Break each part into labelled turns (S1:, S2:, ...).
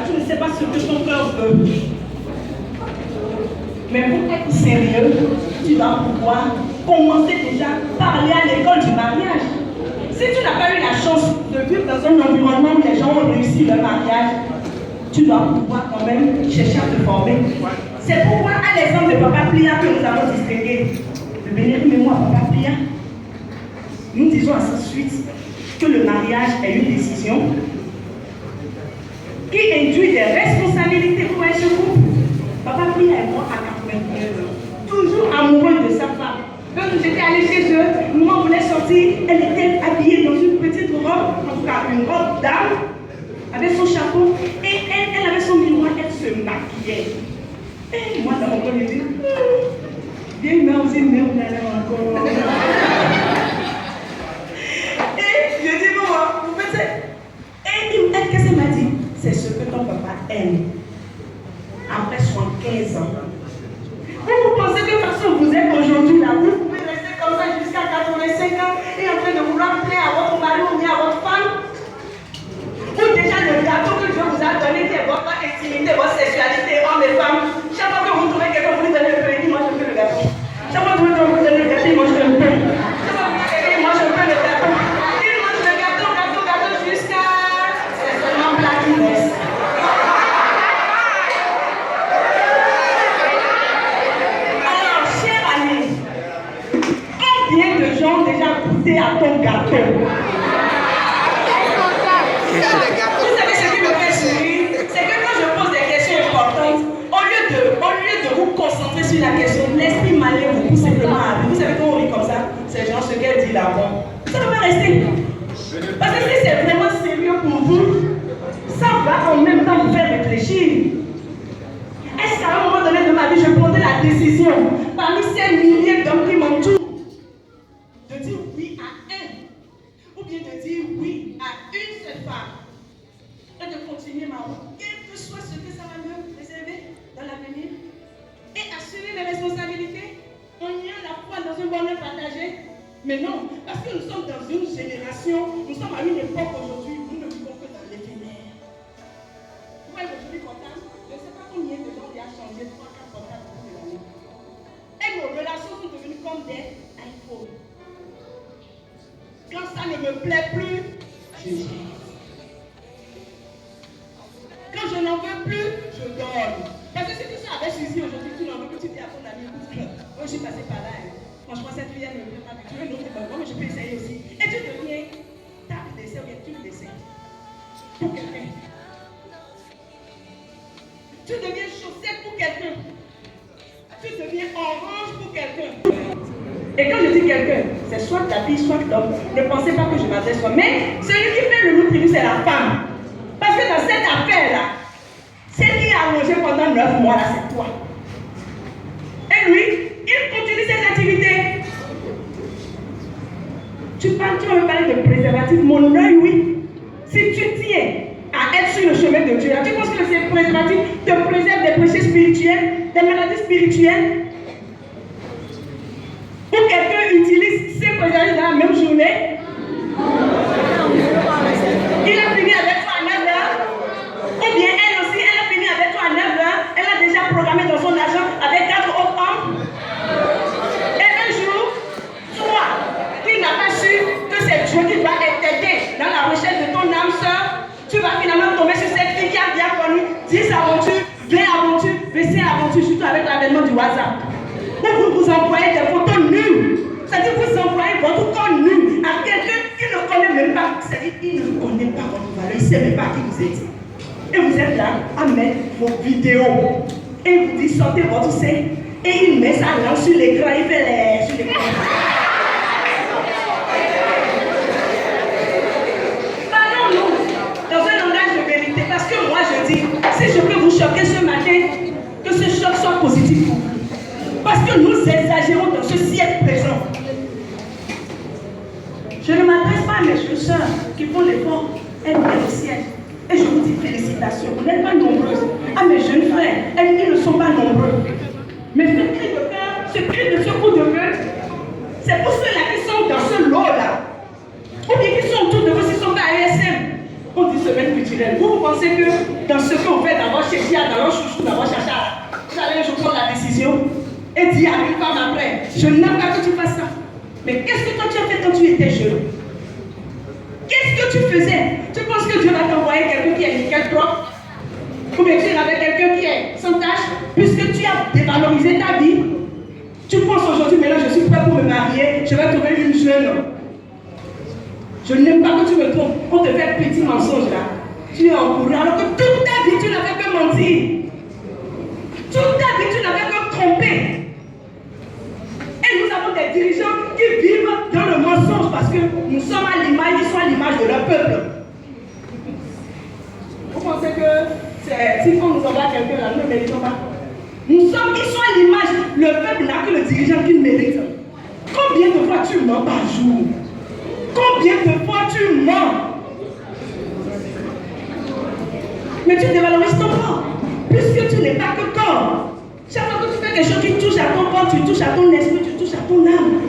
S1: tu ne sais pas ce que ton cœur veut. Mais pour être sérieux, tu dois pouvoir commencer déjà par aller à l'école du mariage. Si tu n'as pas eu la chance de vivre dans un environnement où les gens ont réussi leur mariage, tu dois pouvoir quand même chercher à te former. C'est pourquoi, à l'exemple de Papa Plia que nous avons distingué, de Bénédicte et moi, Papa Plia, nous disons à sa suite que le mariage est une décision qui induit des responsabilités pour un couple. Papa Plia et moi, à 91 ans, toujours amoureux de sa femme. Quand nous étions allés chez eux, nous on voulait sortir, elle était habillée dans une petite robe, en tout cas une robe d'âme, avec son chapeau, et elle avait son miroir, elle se maquillait. Et moi, dans mon cœur, je dis, viens, mais aussi, mais on allait encore. Et je dis, bon, vous faites. Et qu'est-ce qu'elle m'a dit? C'est ce que ton papa aime. Après 75 ans. Vous pensez que parce que vous êtes aujourd'hui là, vous pouvez rester comme ça jusqu'à 85 ans et en train de vouloir plaire à votre mari ou bien à votre femme? Ou déjà le gâteau que Dieu vous a donné, qui est votre intimité, votre sexualité, homme et femme. Chaque fois que vous trouvez quelqu'un, vous lui donnez le pain, il dit, moi je veux le gâteau. Chaque fois que vous donnez le gâteau, il mange le pain. Chaque fois que vous donnez, il mange le pain, le gâteau. Il mange le gâteau, jusqu'à... C'est seulement plat qui reste. Alors, chère amie, combien de gens ont déjà goûté à ton gâteau? Vous savez ce qui me fait sourire? C'est que quand je pose des questions importantes, au lieu de vous concentrer sur la question, l'esprit malin vous pousse simplement à rire. Vous savez quand on rit comme ça, c'est genre ce qu'elle dit là-bas. Ça ne va pas rester. Parce que si c'est vraiment sérieux pour vous, ça va en même temps vous faire réfléchir. Est-ce qu'à un moment donné de ma vie, je prendrai la décision, parmi ces milliers d'hommes qui m'entourent, de dire oui à un, ou bien de dire oui à une seule femme, et de continuer ma route, quel que soit ce que ça va me réserver dans l'avenir, et assumer mes responsabilités, en ayant la foi dans un bonheur partagé. Mais non, parce que nous sommes dans une génération, nous sommes à une époque aujourd'hui où nous ne vivons que dans l'éphémère. Vous voyez aujourd'hui comptable, je ne sais pas combien de gens il y a changé 3-4 comptables au cours de l'année. Et nos relations sont devenues comme des iPhones. Quand ça ne me plaît plus, je jette. Quand je n'en veux plus, je donne. Parce que si tu savais Suzy aujourd'hui, tu n'en veux plus, tu dis à ton ami, écoute, moi je suis passé par là. Franchement, cette fille, elle ne me plaît pas. Tu veux une autre bonne, moi je peux essayer aussi. Et tu deviens table d'essai ou bien tu le décès pour quelqu'un. Tu deviens chaussette pour quelqu'un. Tu deviens orange pour quelqu'un. Et quand je dis quelqu'un, c'est soit la fille, soit l'homme. Ne pensez pas que je m'adresse à toi. Mais celui qui fait le loup tribu, c'est la femme. Parce que dans cette affaire-là, celle qui a allongé pendant 9 mois, là, c'est toi. Et lui, il continue ses activités. Tu veux parler de préservatif. Mon œil, oui. Si tu tiens à être sur le chemin de Dieu, là, tu penses que ces préservatifs te préservent des péchés spirituels, des maladies spirituelles? Ou quelqu'un utilise ces préservatifs dans la même journée? Il a fini avec toi à 9 heures. Ou bien elle aussi, elle a fini avec toi à 9 heures. Elle a déjà programmé dans son agent avec 4 autres hommes. Et un jour, toi, qui n'as pas su que c'est Dieu qui va t'aider dans la recherche de ton âme sœur, tu vas finalement tomber sur cette fille qui a bien connu 10 aventures, 20 aventures, 25 aventures, surtout avec l'avènement du WhatsApp. Où vous envoyez des photos nues. C'est-à-dire que vous envoyez votre corps nu à quelqu'un qui ne connaît même pas. C'est-à-dire qu'il ne connaît pas votre valeur, il ne sait même pas qui vous êtes. Et vous êtes là à mettre vos vidéos. Et il vous dit sortez votre sein. Et il met sa langue sur l'écran, il fait les sur l'écran. Parlons-nous dans un langage de vérité. Parce que moi je dis, si je peux vous choquer ce matin, que ce choc soit positif pour vous. Parce que nous exagérons dans ce siècle présent. Je ne m'adresse pas à mes sœurs qui font l'effort, elles viennent au ciel. Et je vous dis félicitations, vous n'êtes pas nombreuses. À mes jeunes frères, ils ne sont pas nombreux. Mais ce cri de cœur, ce cri de secours de Dieu, c'est pour ceux-là qui sont dans ce lot-là. Ou bien qui sont autour de vous, s'ils sont à ASM. On dit semaine culturelle. spirituel. Vous pensez que dans ce que vous faites, d'avoir cherché, d'avoir chouchou, d'avoir cherché, vous allez un jour prendre la décision et dire à une femme après, je n'aime pas que tu fasses ça. Mais qu'est-ce que toi tu as fait quand tu étais jeune? Qu'est-ce que tu faisais? Tu penses que Dieu va t'envoyer quelqu'un qui est nickel propre? Ou bien tu es avec quelqu'un qui est sans tâche? Puisque tu as dévalorisé ta vie, tu penses aujourd'hui, mais là je suis prêt pour me marier, je vais trouver une jeune. Je n'aime pas que tu me trompes. On te fait un petit mensonge là. Tu es en courant alors que toute ta vie tu n'as fait que mentir. Toute ta vie tu n'as fait que tromper. Et nous avons des dirigeants qui vivent dans le mensonge parce que nous sommes à l'image, ils sont à l'image de leur peuple. Vous pensez que s'il faut nous envoyer quelqu'un là, nous ne méritons pas? Ils sont à l'image. Le peuple n'a que le dirigeant qu'il mérite. Combien de fois tu mens par jour? Combien de fois tu mens? Mais tu dévalorises ton corps. Puisque tu n'es pas que corps. Chaque fois que tu fais quelque chose qui touche à ton corps, tu touches à ton esprit, tu touches à ton âme.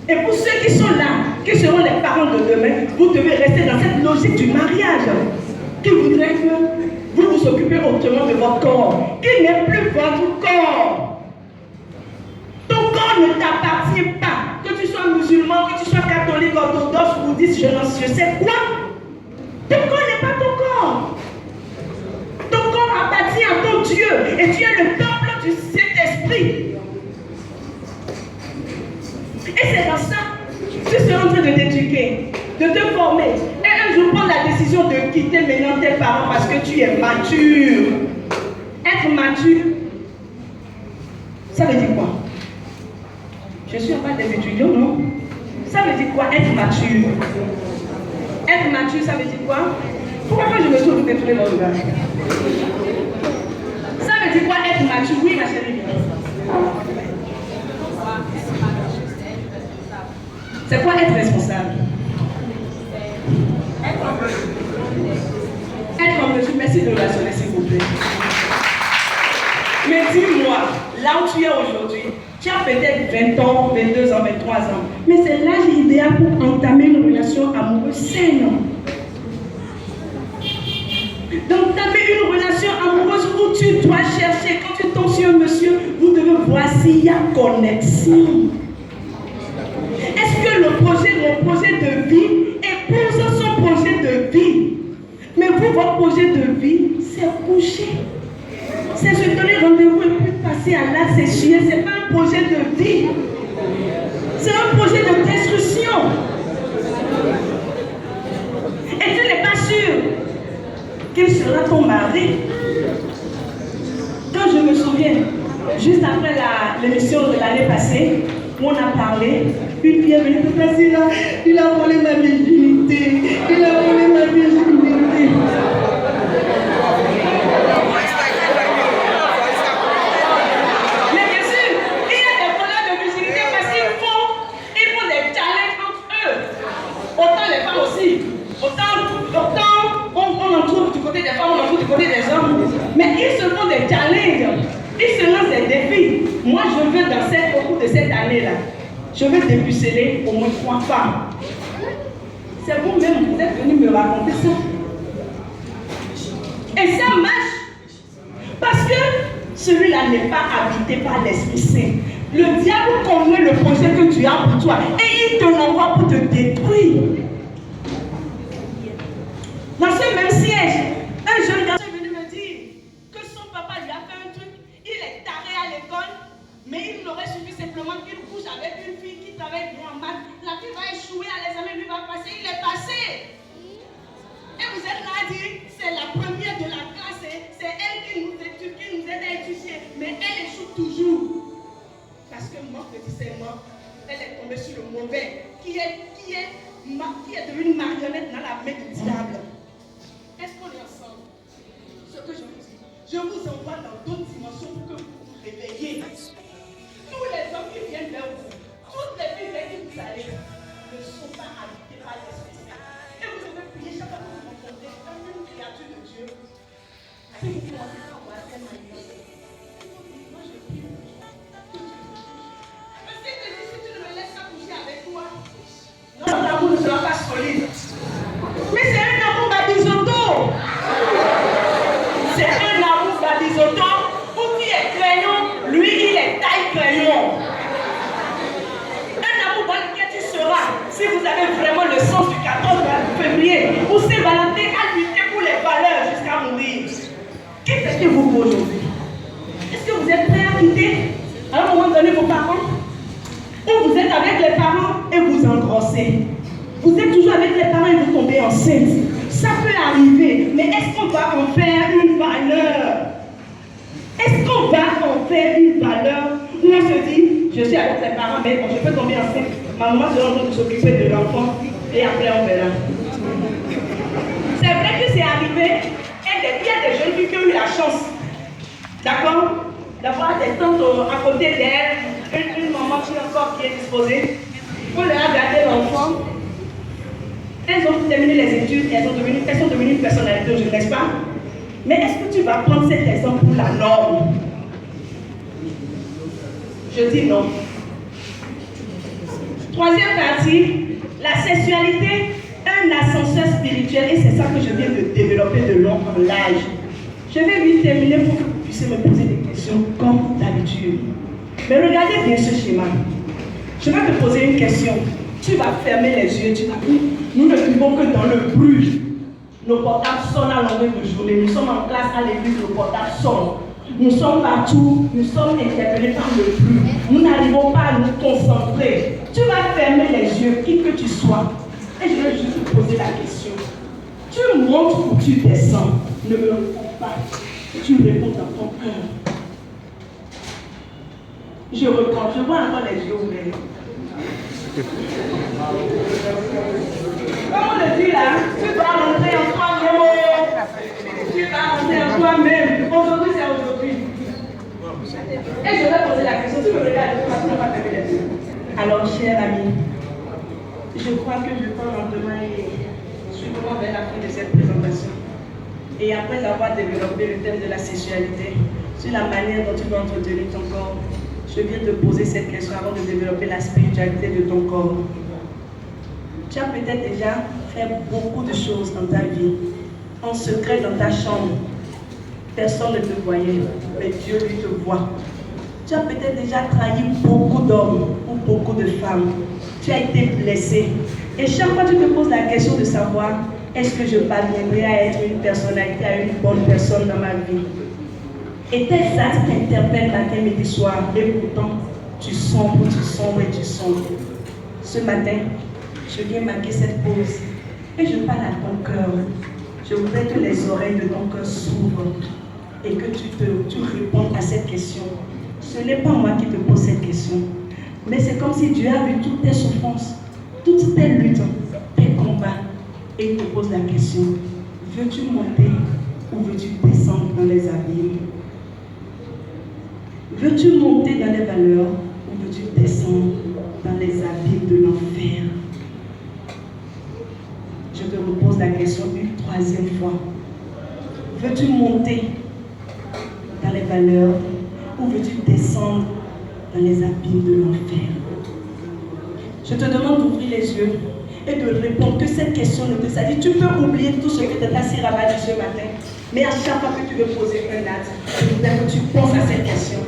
S1: Et pour ceux qui sont là, qui seront les parents de demain, vous devez rester dans cette logique du mariage. Qui voudrait que vous vous occupez autrement de votre corps. Qui n'est plus votre corps. Ton corps ne t'appartient pas. Que tu sois musulman, que tu sois catholique, orthodoxe, bouddhiste, je sais quoi. Ton corps n'est pas ton corps. Ton corps appartient à ton Dieu. Et tu es le temple du Saint-Esprit. Et c'est dans ça que tu seras en train de t'éduquer, de te former. Et un jour, prendre la décision de quitter maintenant tes parents parce que tu es mature. Être mature, ça veut dire quoi? Je suis en bas des étudiants, non? Ça veut dire quoi, être mature? Être mature, ça veut dire quoi? Pourquoi je me trouve détruire mon regard? Ça veut dire quoi, être mature? Oui, ma chérie. C'est quoi être responsable? Être en mesure, merci de raisonner s'il vous plaît. Mais dis-moi, là où tu es aujourd'hui, tu as peut-être 20 ans, 22 ans, 23 ans, mais c'est l'âge idéal pour entamer une relation amoureuse saine. D'entamer une relation amoureuse où tu dois chercher, quand tu tombes sur un monsieur, vous devez voir s'il y a connexion. Est-ce que mon projet de vie épouse son projet de vie? Mais vous, votre projet de vie, c'est coucher. C'est se donner rendez-vous et puis passer à l'acte sexuel. Ce n'est pas un projet de vie. C'est un projet de destruction. Et tu n'es pas sûr qu'il sera ton mari. Quand je me souviens, juste après l'émission de l'année passée, où on a parlé, une fille est venue me dire, là, il a volé ma virginité. Il a volé ma virginité. Mais bien sûr, il y a des voleurs de virginité parce qu'ils font des challenges entre eux. Autant les femmes aussi. Autant on en trouve du côté des femmes, on en trouve du côté des hommes. Mais ils se font des challenges. Ils se lancent des défis. Moi, je veux au cours de cette année-là, je veux dépuceler au moins 3 femmes. C'est vous-même, vous êtes venus me raconter ça. Et ça marche. Parce que celui-là n'est pas habité par l'Esprit Saint. Le diable connaît le projet que tu as pour toi. Et il te l'envoie pour te détruire. Dans ce même siège, un jeune garçon est venu me dire que son papa lui a fait un truc. Il est taré à l'école, mais il n'aurait suffi simplement qu'il couche avec une fille qui travaille bien en maths. La fille va échouer à l'examen, lui va passer. Il est passé. Et vous êtes là à dire, c'est la première de la classe, c'est elle qui nous étudie, qui nous aide à étudier. Mais elle échoue toujours. Parce que manque de discernement, elle est tombée sur le mauvais, qui est devenu marionnette dans la main du diable. Est-ce qu'on est ensemble? Ce que je vous dis, je vous envoie dans d'autres dimensions pour que vous vous réveillez. Tous les hommes qui viennent vers vous, toutes les filles vers qui vous allez, ne sont pas habités par l'Esprit Saint. Et vous devez prier chaque fois que vous rencontrez une créature de Dieu. Si vous commencez à voir cette manière, moi je prie pour toi. Parce que si tu ne me laisses pas coucher avec toi, notre amour ne sera pas solide. Mais c'est un amour baptisé. poussé, baladé, à lutter pour les valeurs jusqu'à mourir. Qui faites-vous aujourd'hui? Est-ce que vous êtes prêts à quitter à un moment donné vos parents? Ou vous êtes avec les parents et vous engrossez? Vous êtes toujours avec les parents et vous tombez enceinte. Ça peut arriver, mais est-ce qu'on va en faire une valeur? Est-ce qu'on va en faire une valeur où on se dit, je suis avec les parents, mais bon, je peux tomber enceinte. Ma maman sera en train de s'occuper de l'enfant et après on verra. C'est vrai que c'est arrivé. Il y a des jeunes filles qui ont eu la chance, d'accord, d'avoir des tantes à côté d'elles, une maman qui est disposée. On leur a gardé l'enfant. Elles ont terminé les études, elles sont devenues une personnalité, n'est-ce pas? Mais est-ce que tu vas prendre cet exemple pour la norme? Je dis non. Troisième partie, la sexualité, un ascenseur spirituel, et c'est ça que je viens de développer de long en large. Je vais vite terminer pour que vous puissiez me poser des questions comme d'habitude. Mais regardez bien ce schéma. Je vais te poser une question. Tu vas fermer les yeux, tu vas dire, nous ne vivons que dans le bruit. Nos portables sonnent à longueur de journée. Nous sommes en classe à l'église, nos portables sonnent. Nous sommes partout, nous sommes interpellés par le bruit. Nous n'arrivons pas à nous concentrer. Tu vas fermer les yeux, qui que tu sois. Et je vais juste te poser la question. Tu montes ou tu descends? Ne me réponds pas. Tu réponds dans ton cœur. Je reprends, je vois encore les yeux ouverts. Comme on le dit là, tu vas rentrer en toi-même. Tu vas rentrer en toi-même. Aujourd'hui, c'est aujourd'hui. Et je vais poser la question. Tu me regardes, tu ne vas pas fermer les yeux. Alors, cher ami, je crois que je prends lentement et suivant vers la fin de cette présentation. Et après avoir développé le thème de la sexualité, sur la manière dont tu dois entretenir ton corps, je viens te poser cette question avant de développer la spiritualité de ton corps. Tu as peut-être déjà fait beaucoup de choses dans ta vie, en secret dans ta chambre. Personne ne te voyait, mais Dieu lui te voit. Tu as peut-être déjà trahi beaucoup d'hommes ou beaucoup de femmes. Tu as été blessé. Et chaque fois tu te poses la question de savoir, est-ce que je parviendrai à être une personnalité, à une bonne personne dans ma vie? Et tes actes t'interpellent matin, midi, soir, et pourtant, tu sombres et tu sombres. Ce matin, je viens marquer cette pause et je parle à ton cœur. Je voudrais que les oreilles de ton cœur s'ouvrent et que tu répondes à cette question. Ce n'est pas moi qui te pose cette question, mais c'est comme si Dieu a vu toutes tes souffrances, toutes tes luttes, tes combats, et il te pose la question, veux-tu monter ou veux-tu descendre dans les abîmes? Veux-tu monter dans les valeurs ou veux-tu descendre dans les abîmes de l'enfer? Je te repose la question une troisième fois. Veux-tu monter dans les valeurs ou veux-tu descendre dans les abîmes de l'enfer? Je te demande d'ouvrir les yeux et de répondre que cette question ne te salit. Tu peux oublier tout ce que tu as si rabattu ce matin, mais à chaque fois que tu veux poser un acte, je voudrais que tu penses à cette question.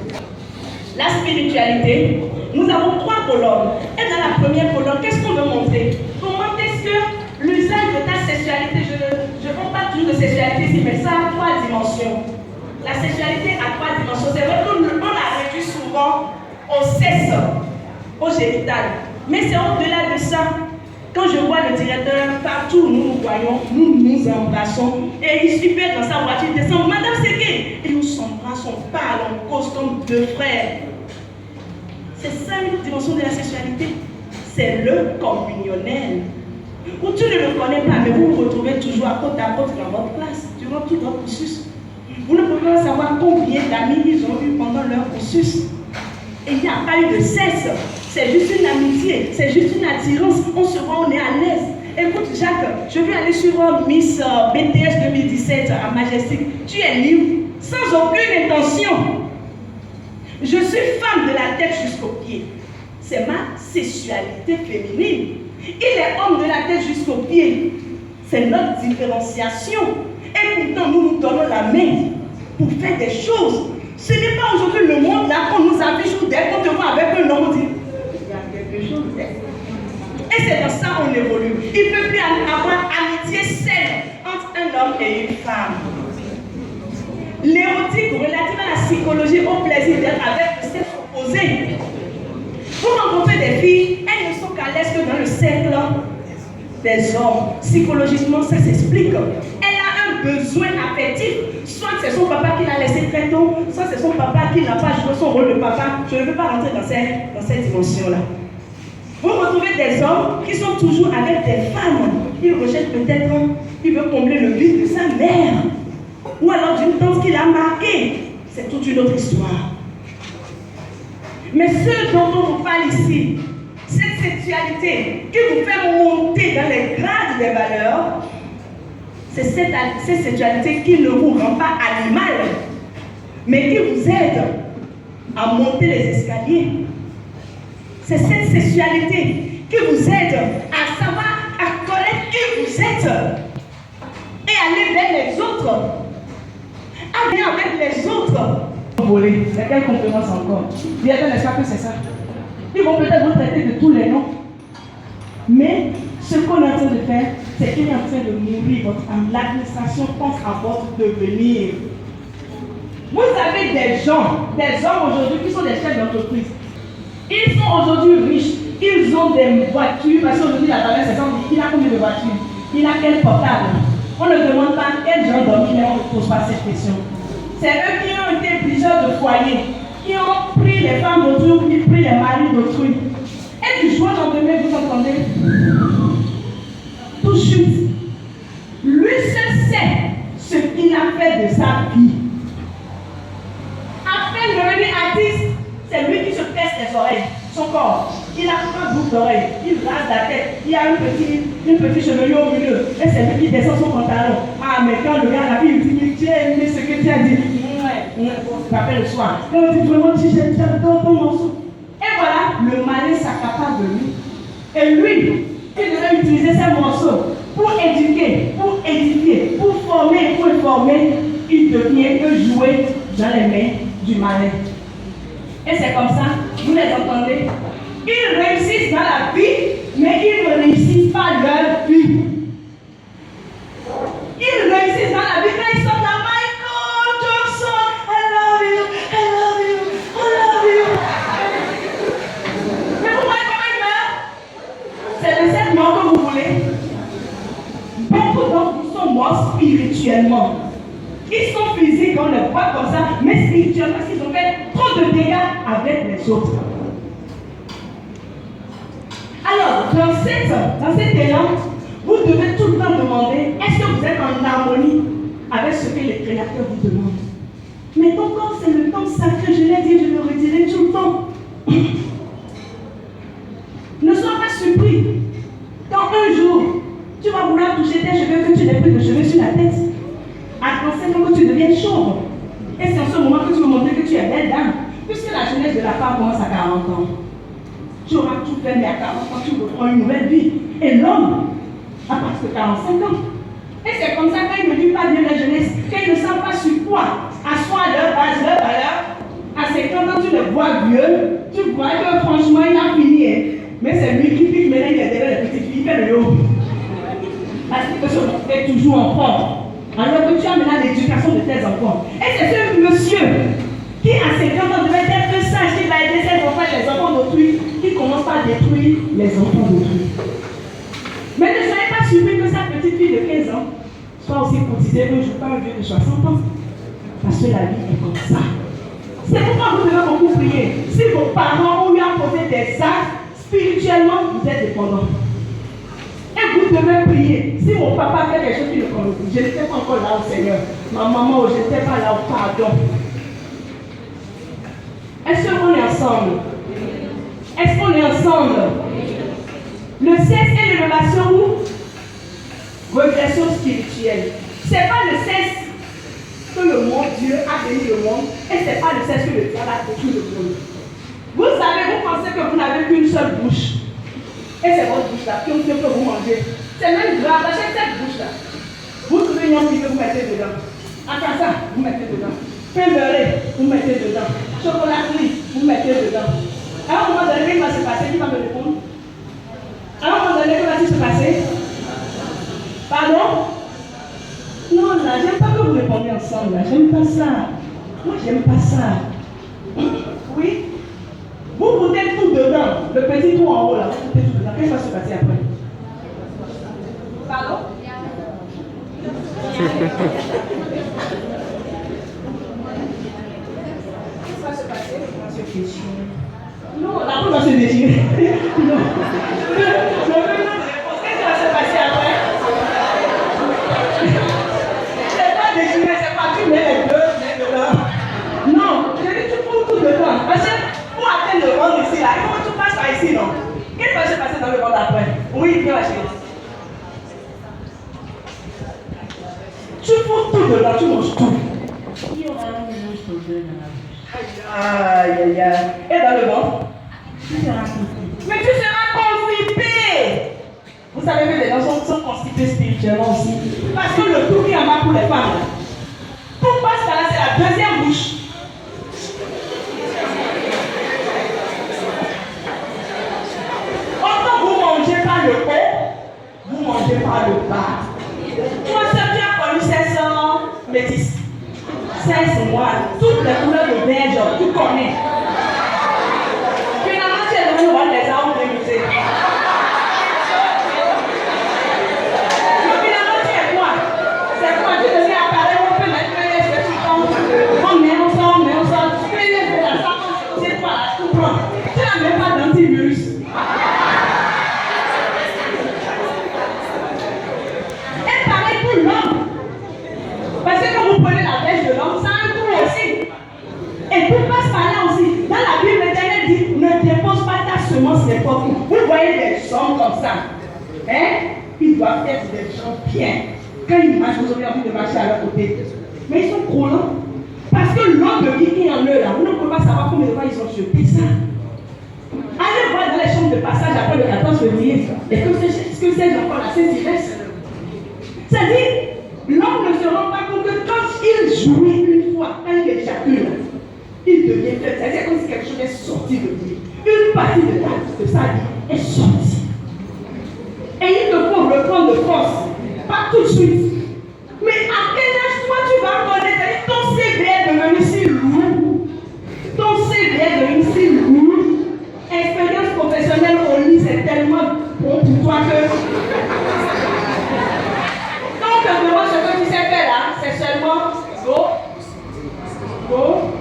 S1: La spiritualité, nous avons 3 colonnes. Et dans la première colonne, qu'est-ce qu'on veut montrer? Comment est-ce que l'usage de ta sexualité, je ne parle pas toujours de sexualité ici, mais ça a 3 dimensions. La sexualité a 3 dimensions. C'est vrai qu'on la réduit souvent au sexe, au génital. Mais c'est au-delà de ça. Quand je vois le directeur, partout où nous nous voyons, nous nous embrassons. Et il suffit dans sa voiture, il descend, Madame Ségué. Et nous s'embrassons, on parle, on cause comme 2 frères. C'est ça une dimension de la sexualité. C'est le communionnel. Où tu ne le connais pas, mais vous vous retrouvez toujours à côte dans votre classe, durant tout votre cursus. Vous ne pouvez pas savoir combien d'amis ils ont eu pendant leur cursus. Et il n'y a pas eu de sexe. C'est juste une amitié, c'est juste une attirance. On se voit, on est à l'aise. Écoute, Jacques, je vais aller sur Miss BTS 2017 à Majestic. Tu es libre, sans aucune intention. Je suis femme de la tête jusqu'aux pieds. C'est ma sexualité féminine. Il est homme de la tête jusqu'aux pieds. C'est notre différenciation. Et pourtant, nous nous donnons la main pour faire des choses. Ce n'est pas aujourd'hui le monde là qu'on nous affiche ou dès qu'on te voit avec un homme, on dit il y a quelque chose. Et c'est dans ça qu'on évolue. Il ne peut plus avoir amitié saine homme et une femme. L'érotique relative à la psychologie au plaisir d'être avec le sexe opposé. Vous rencontrez des filles, elles ne sont qu'à l'aise que dans le cercle des hommes. Psychologiquement, ça s'explique. Elle a un besoin affectif. Soit c'est son papa qui l'a laissé très tôt, soit c'est son papa qui n'a pas joué son rôle de papa. Je ne veux pas rentrer dans cette dimension-là. Vous retrouvez des hommes qui sont toujours avec des femmes. Ils rejettent peut-être, ils veulent combler le vide de sa mère. Ou alors d'une tante qui l'a marqué. C'est toute une autre histoire. Mais ce dont on vous parle ici, cette sexualité qui vous fait monter dans les grades des valeurs, c'est cette sexualité qui ne vous rend pas animal, mais qui vous aide à monter les escaliers. C'est cette sexualité qui vous aide à savoir, à connaître qui vous êtes et aller vers les autres, aller avec les autres. Voler, mais quelle compétence encore? Bientôt, n'est-ce pas que c'est ça? Ils vont peut-être vous traiter de tous les noms. Mais ce qu'on est en train de faire, c'est qu'il est en train de nourrir votre âme. L'administration pense à votre devenir. Vous avez des gens, des hommes aujourd'hui qui sont des chefs d'entreprise. Ils sont aujourd'hui riches. Ils ont des voitures. Parce qu'aujourd'hui, la valeur, c'est ça. Il a combien de voitures? Il a quel portable? On ne demande pas quel genre d'homme il est, on ne pose pas cette question. C'est eux qui ont été plusieurs de foyers, qui ont pris les femmes d'autrui, qui ont pris les maris d'autrui. Et du jour au lendemain, vous entendez, tout chute. Lui seul sait ce qu'il a fait de sa vie. Après le devenu artiste, c'est lui qui se pèse les oreilles, son corps. Il a un boucle d'oreille, il rase la tête, il a une petite chevelure au milieu. Et c'est lui qui descend son pantalon. Ah, mais quand le gars, la fille, il dit, tu as aimé ce que tu as dit. Ouais, je m'appelle le soir. Et on dit vraiment, si j'adore ton morceau. Et voilà, le malin s'accapare de lui. Et lui, il devait utiliser ces morceaux pour éduquer, pour édifier, pour former, pour informer. Il devient que jouer dans les mains du malin. Et c'est comme ça, vous les entendez. Ils réussissent dans la vie, mais ils ne réussissent pas leur vie. Ils réussissent dans la vie quand ils sont dans Michael Jackson. I love you, I love you, I love you. Mais vous voyez comment ils meurent? C'est de cette mort que vous voulez. Beaucoup d'entre vous sont morts spirituellement. Ils sont physiques, on les voit comme ça, mais spirituellement, parce qu'ils ont fait trop de dégâts avec les autres. Alors, dans cet élan, vous devez tout le temps demander, est-ce que vous êtes en harmonie avec ce que les créateurs vous demandent? Mais ton corps, c'est le temps sacré, je l'ai dit, je le redirai tout le temps. Ne sois pas surpris. Quand un jour, tu vas vouloir toucher tes cheveux, que tu n'aies plus de cheveux sur la tête. Attention que tu deviennes chauve. Et c'est en ce moment que tu veux montrer que tu es belle dame. Puisque la jeunesse de la femme commence à 40 ans. Tu auras tout fait, mais à 40 ans, tu reprends une nouvelle vie. Et l'homme, à partir de 45 ans. Et c'est comme ça qu'ils ne vivent pas bien la jeunesse, qu'ils ne savent pas sur quoi asseoir leur base, leur valeur. À 50 ans, tu le vois vieux, tu vois que franchement, il a fini. Hein. Mais c'est lui qui pique, maintenant il est derrière les petites filles, il fait le yo. Parce que ce est toujours en forme. Alors que tu as maintenant l'éducation de tes enfants. Et c'est ce monsieur qui, à 50 ans, devait être sage, qui va aider ses enfants et les enfants d'autrui, qui commence par détruire les enfants d'autrui. Mais ne soyez pas surpris que sa petite fille de 15 ans soit aussi cotisée un jour par un vieux de 60 ans. Parce que la vie est comme ça. C'est pourquoi vous devez beaucoup prier. Si vos parents ont eu à poser des actes, spirituellement, vous êtes dépendants. Et vous devez prier. Si mon papa fait quelque chose qui ne connaît pas, je n'étais pas encore là au Seigneur. Ma maman, je n'étais pas là au pardon. Est-ce qu'on est ensemble? Est-ce qu'on est ensemble? Le sexe est une relation où? Régression spirituelle. Ce n'est pas le sexe que le monde, Dieu a béni le monde, et ce n'est pas le sexe que le diable a détruit le monde. Vous savez, vous pensez que vous n'avez qu'une seule bouche. Et c'est votre bouche là, que vous mangez. C'est même grave, achetez cette bouche là. Vous trouvez une envie que vous mettez dedans. Akasa, vous mettez dedans. Pain beurré, vous mettez dedans. Chocolaterie, vous mettez dedans. À un moment donné, qu'est-ce qui va se passer? Qui va me répondre? À un moment donné, qu'est-ce qui va se passer? Pardon? Non, ensemble là. J'aime pas ça. Moi, j'aime pas ça. Oui. Vous foutez tout dedans. Le petit trou en haut là, vous foutez tout dedans. Qu'est-ce qui va se passer après? Pardon? Qu'est-ce qui va se passer? On va se déchirer. Non, la peau va se déchirer. Non. Qu'est-ce qui va se passer après? C'est pas déchiré, c'est pas tu mets les deux, mets dedans. Non, je dis tu fous tout dedans. Parce que pour atteindre le ventre ici, là, il faut que tu passes par ici, non? Qu'est-ce qui va se passer dans le ventre après? Oui, viens la chérie. Tu fous tout dedans, tu manges tout. Il y aura un mélange de deux dans la bouche. Aïe, aïe, aïe. Et dans le ventre? Tu seras constipé. Mais tu seras constipé. Vous savez que les gens sont constipés spirituellement aussi. Parce que le tout qui en a pour les femmes, là. Tout passe par là, c'est la deuxième bouche. Quand vous ne mangez pas le haut, vous ne mangez pas le bas. Toi seul, tu as connu 16 ans métis. 16 mois, toutes les couleurs de beige, tu connais. Finalement, tu es devenu voir les arbres de musée. Finalement, tu es quoi? C'est quoi? Tu deviens appareil, on peut mettre les cheveux tout le temps. On met, on sort, tu fais les cheveux là, ça, c'est quoi là, tout blanc. Tu n'as même pas d'antivirus. Et pareil pour l'homme. Parce que quand vous prenez la flèche de l'homme, ça a un trou aussi. Et tout passe par là aussi. Dans la Bible, l'Éternel dit, ne dépose pas ta semence n'importe où. Vous voyez des gens comme ça. Hein? Ils doivent être des gens bien. Quand ils marchent, vous avez envie de marcher à leur côté. Mais ils sont collants. Parce que l'homme de vie qui est en eux là, vous ne pouvez pas savoir combien de fois ils ont jeté ça. Allez voir dans les chambres de passage après le 14 février. Et que c'est encore la Saint-Sylvestre. C'est-à-dire, l'homme ne se rend pas compte que quand il jouit une fois, quand il éjacule, il devient faible. C'est-à-dire comme si quelque chose est sorti de lui. Une partie de sa vie est sortie. Et il te faut reprendre de force. Pas tout de suite. Mais à quel âge toi tu vas connaître? Ton CV est devenu si lourd. Ton CV est devenu si lourd. Expérience professionnelle au lit, c'est tellement bon pour toi que... Donc, vraiment, ce que tu sais faire là, c'est seulement go,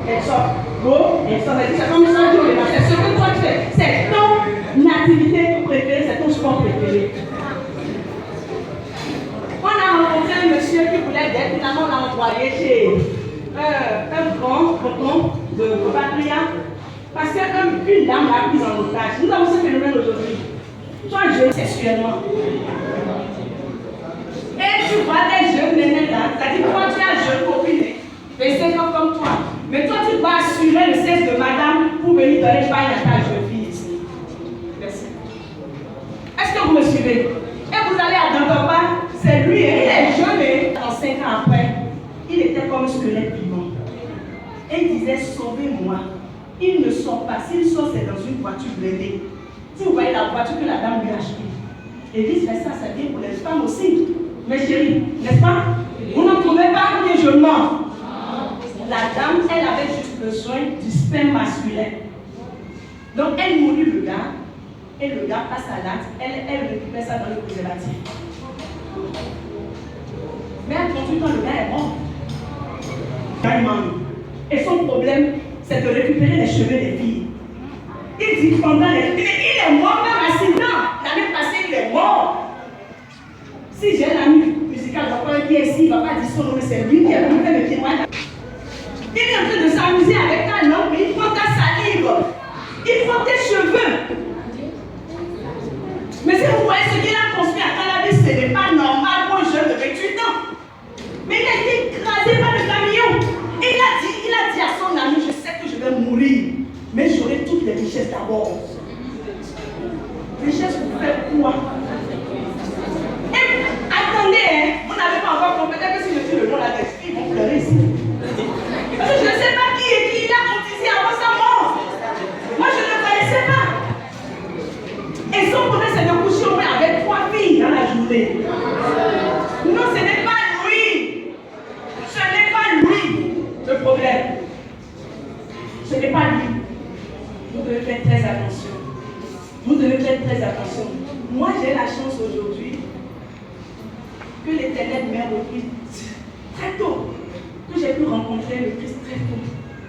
S1: et sort. Go, et sort. C'est comme ça que c'est ce que toi tu fais. C'est ton activité préférée, c'est ton sport préféré. On a rencontré un monsieur qui voulait d'être, finalement on l'a envoyé chez un grand canton de Patria. Parce qu'une dame l'a prise en otage. Nous avons ce phénomène aujourd'hui. Toi, jeune sexuellement. Et tu vois des jeunes nénés là, c'est-à-dire que quand tu as un jeune copine, mais c'est comme toi. Mais toi, tu dois assurer le sexe de madame pour venir donner paille à ta jeune fille ici. Merci. Est-ce que vous me suivez? Et vous allez à Dantoba, c'est lui, il est jeune et en 5 ans après, il était comme un squelette vivant. Et il disait, sauvez-moi. Il ne sort pas. S'il sort, c'est dans une voiture blindée. Si vous voyez la voiture que la dame lui a achetée. Et vice-versa, ça vient pour les femmes aussi. Mes chéris, n'est-ce pas? Vous n'en trouvez pas que je mens. La dame, elle avait juste besoin du sperme masculin. Donc, elle mourut le gars. Et le gars passe à l'acte. Elle récupère ça dans le préservatif. Mais à 38 ans, le gars est mort. Et son problème, c'est de récupérer les cheveux des filles. Il dit pendant les... Il est mort même à 6 ans. L'année passée, il est mort. Si j'ai un ami musical qui est ici, il ne va pas dire son nom, mais c'est lui qui a fait le témoignage. Il est en train de s'amuser avec ta langue, mais il prend ta salive. Il prend tes cheveux. Mais si vous voyez ce qu'il a construit à Cannabis, ce n'est pas normal pour un jeune de 28 ans. Mais il a été écrasé par le camion. Et il a dit à son ami, je sais que je vais mourir, mais j'aurai toutes les richesses d'abord. Richesses pour faire quoi? Et attendez, hein, vous n'avez pas encore compris. Peut-être que si je dis le nom là, les filles vont pleurer ici. Parce que je ne sais pas qui est qui il a cotisé avant sa mort. Moi, je ne le connaissais pas. Et son problème, c'est de coucher au moins avec 3 filles dans la journée. Non, ce n'est pas lui. Ce n'est pas j'ai pu rencontrer le Christ très tôt.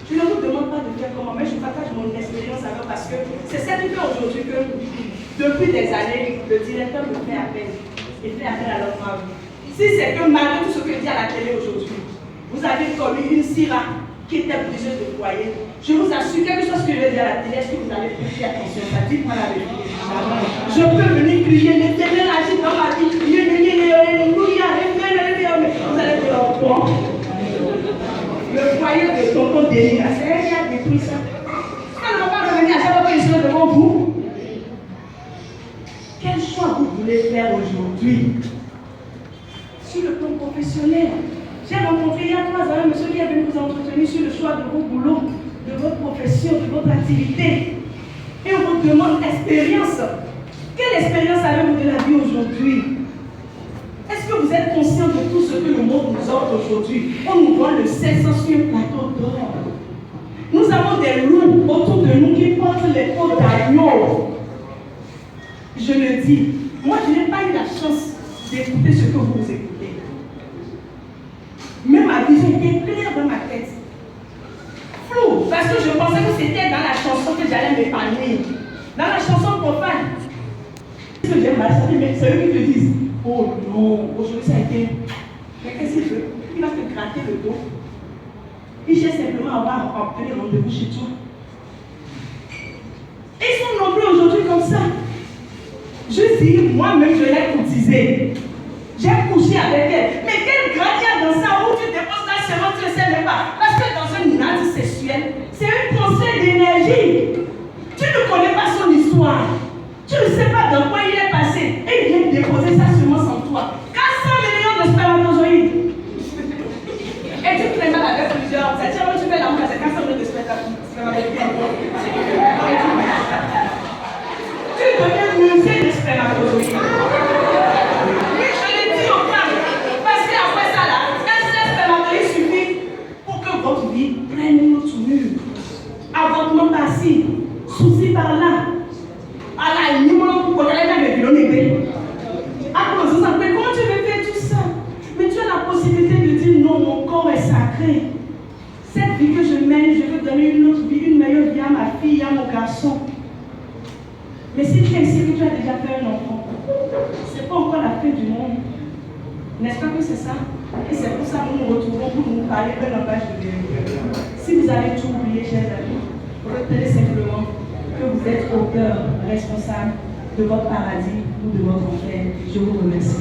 S1: Je ne vous demande pas de faire comment, mais je partage mon expérience avec parce que c'est ça qui fait aujourd'hui que, depuis des années, le directeur me fait appel. Il fait appel à l'homme à vous. Si c'est que malgré tout ce que dit à la télé aujourd'hui, vous avez connu une Syrah qui était briseuse de foyer, je vous assure, quelque chose que je vais dire à la télé, est-ce que vous allez prêter attention? Ça dit moi la vérité. Je peux venir crier, l'Éternel agit dans ma vie, vous allez dire au point. Le foyer de tonton Denis, c'est elle qui a détruit ça. Elle ne va pas revenir à chaque fois que je serai devant vous. Quel choix vous voulez faire aujourd'hui? Sur le plan professionnel, j'ai rencontré il y a 3 ans un monsieur qui est venu vous entretenir sur le choix de vos boulots, de votre profession, de votre activité. Et on vous demande expérience. Quelle expérience avez-vous de la vie aujourd'hui? Est-ce que vous êtes conscient de tout ce que le monde nous offre aujourd'hui? On nous vend le 700 sur un plateau d'or. Nous avons des loups autour de nous qui portent les peaux d'agneau. Je le dis, moi je n'ai pas eu la chance d'écouter ce que vous écoutez. Mais ma vision était claire dans ma tête. Flou, parce que je pensais que c'était dans la chanson que j'allais m'épanouir. Dans la chanson profane. Ce que j'aime mal, mais c'est eux qui te disent, oh non, aujourd'hui ça a été. Mais qu'est-ce qu'il fait? Il va te gratter le dos. Il cherche simplement à avoir obtenu rendez-vous chez toi. Ils sont nombreux aujourd'hui comme ça. Je dis, moi-même, je l'ai cotisé. J'ai couché avec elle. Mais quel grade il y a dans ça où tu déposes ta semence, tu ne sais même pas. Parce que dans un acte sexuel, c'est un transfert d'énergie. Tu ne connais pas son histoire. Tu ne sais pas dans quoi il est passé. Et il vient déposer sa semence en toi. 400 millions de spermatozoïdes. Et tu te mal avec plusieurs. C'est-à-dire que tu fais l'amour, c'est 400 millions de spermatozoïdes. Tu deviens musée de spermatozoïdes. Oui, je l'ai dit aux femmes. Parce qu'après ça, là, un seul spermatozoïde suffit pour que votre vie prenne une autre tournure. Avortement passif, souci par là. Alors, il nous montre pour aller dans le bureau. Après, vous savez, comment tu veux faire tout ça? Mais tu as la possibilité de dire non, mon corps est sacré. Cette vie que je mène, je veux donner une autre vie, une meilleure vie à ma fille, à mon garçon. Mais si tu es ici que tu as déjà fait un enfant, ce n'est pas encore la fin du monde. N'est-ce pas que c'est ça? Et c'est pour ça que nous nous retrouvons pour nous parler d'un langage de vérité. Si vous avez tout oublié, chers amis, retenez simplement que vous êtes auteur responsable de votre paradis ou de votre enfer. Je vous remercie.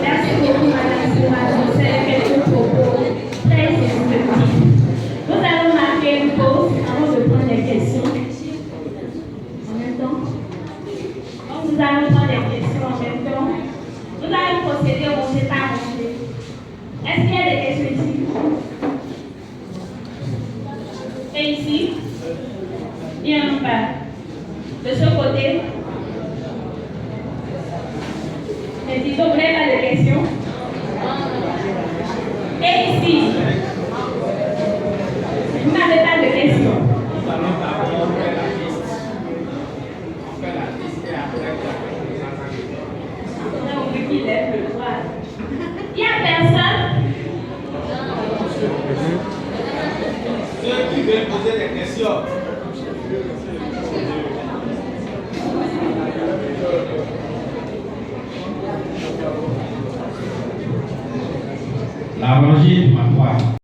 S2: Merci beaucoup, Madame Simon. C'est quelques propos très instructifs. Nous allons marquer une pause avant de prendre les questions. En même temps, nous allons prendre les questions en même temps. Nous allons procéder au monté par monté. Est-ce qu'il y a des questions ici? Et ici? Il y en a pas. De ce côté? Mais disons, vous n'avez pas de questions? Et ici? Vous n'avez pas de questions? Qui lève le doigt. Il n'y a personne.
S3: Ceux qui veulent poser des questions.
S4: La rangée de ma foi.